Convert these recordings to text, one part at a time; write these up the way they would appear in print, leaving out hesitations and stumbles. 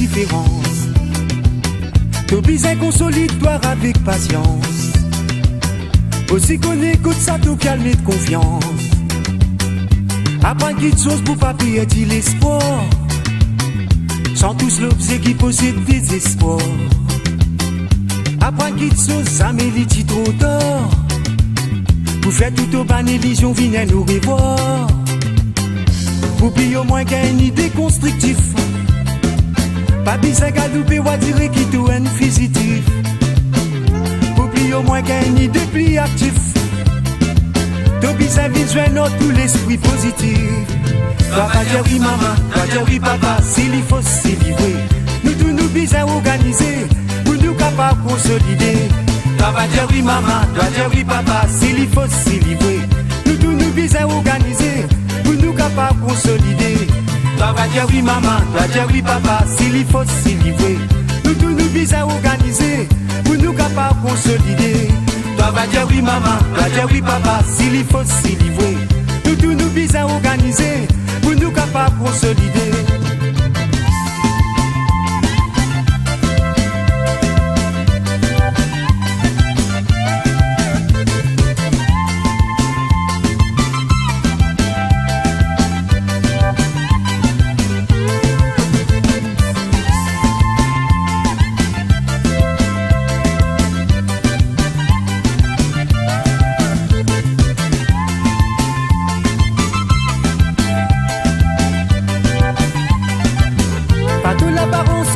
différence. T'as besoin consolide-toi avec patience. Aussi qu'on écoute ça, tout calme de confiance. Apprends quelque chose pour pas perdre l'espoir. Sans tous l'objet qui possède des espoirs. Apprends quelque chose, Amélie, tu trop tard. Pour faire tout au bas, l'élision, viens nous revoir. Pour puis au moins gagner une idée constructive. Pas besoin de louper ou dire qui tout est positif. Pour puis au moins gagner une idée plus active. T'as besoin de visuel tout l'esprit positif. Toi va dire oui maman, toi dire oui papa, s'il y faut s'y livrer. Nous tous nous besoin organiser, pour nous capables de consolider. Toi va dire oui maman, toi dire oui papa, s'il y faut s'y livrer. Nous tous nous besoin organiser, pour nous capables de consolider. Toi va dire oui maman, toi dire oui papa, s'il y faut s'y livrer. Nous tous nous besoin organiser, pour nous capables de consolider. Toi va dire oui maman, toi dire oui papa, s'il y faut s'y livrer. Nous tous nous besoin organiser, pour nous capables de consolider.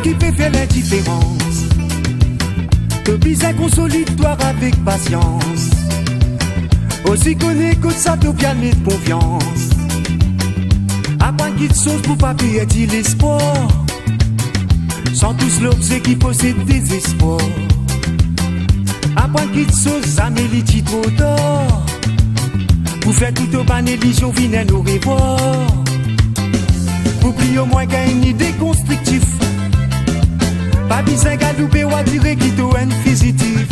Qui peut faire la différence. T'as besoin consolide-toi avec patience. Aussi qu'on écoute ça, t'as bien mis de confiance. Apprends quelque chose pour pas perdre l'espoir. Sans tous l'objet qui possède des espoirs. Apprends quelque chose, Amélie, tu trop tard. Pour faire tout au bas, l'élision, viens nous revoir. Pour puis au moins gagner une idée constructive. Pas besoin de louper ou dire qui tout est positif.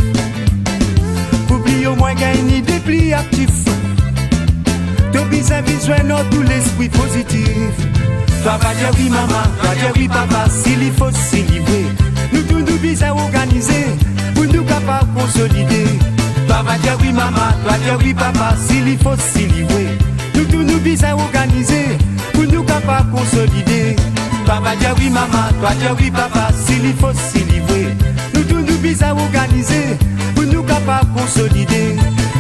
Pour puis au moins gagner une idée plus active. T'as besoin de visuel tout l'esprit positif. Toi va dire oui maman, toi dire oui papa, s'il y faut s'y livrer. Nous tous nous besoin organiser, pour nous capables de consolider. Toi va dire oui maman, toi dire oui papa, s'il y faut s'y livrer. Nous tous nous besoin organiser, pour nous capables de consolider. Toi va dire oui maman, toi dire oui papa, s'il y faut s'y livrer. Nous tous nous besoin organiser, pour nous capables de consolider.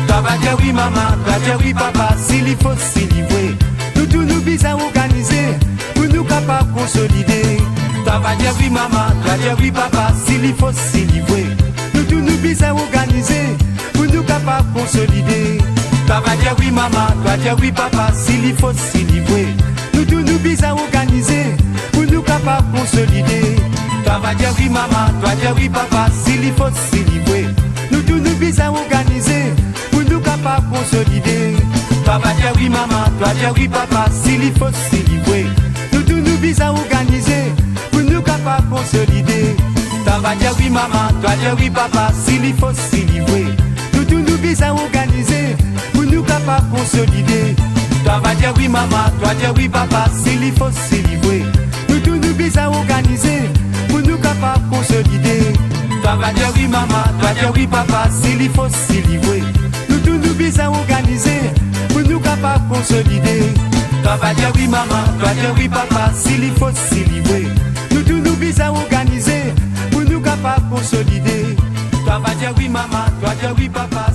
Toi va dire oui maman, toi dire oui papa, s'il y faut s'y livrer. Nous tous nous besoin organiser, pour nous capables de consolider. Toi va dire oui maman, toi dire oui papa, s'il y faut s'y livrer. Nous tous nous besoin organiser, pour nous capables de consolider. Toi va dire oui maman, toi dire oui papa, s'il y faut s'y livrer. Nous tous nous besoin organiser, pour nous capables de consolider. Toi va dire oui maman, toi dire oui papa, s'il y faut s'y livrer. Nous tous nous besoin organiser, pour nous capables de consolider. Toi va dire oui maman, toi dire oui papa, s'il y faut s'y livrer. Nous tous nous besoin organiser, pour nous capables de consolider. Toi va dire oui maman, toi dire oui papa, s'il y faut s'y livrer. Nous tous nous besoin organiser, pour nous capables de consolider. Toi va dire oui maman, toi dire oui papa, s'il y faut s'y livrer. Nous tous nous besoin organiser, pour nous capables de consolider. Toi va dire oui maman, toi dire oui papa, s'il y faut s'y livrer. Nous tous nous besoin organiser, pour nous capables de consolider. Toi va dire oui maman, toi dire oui papa, s'il y faut s'y livrer. Nous tous nous besoin organiser, pour nous capables de consolider. Toi va dire oui maman, toi dire oui papa.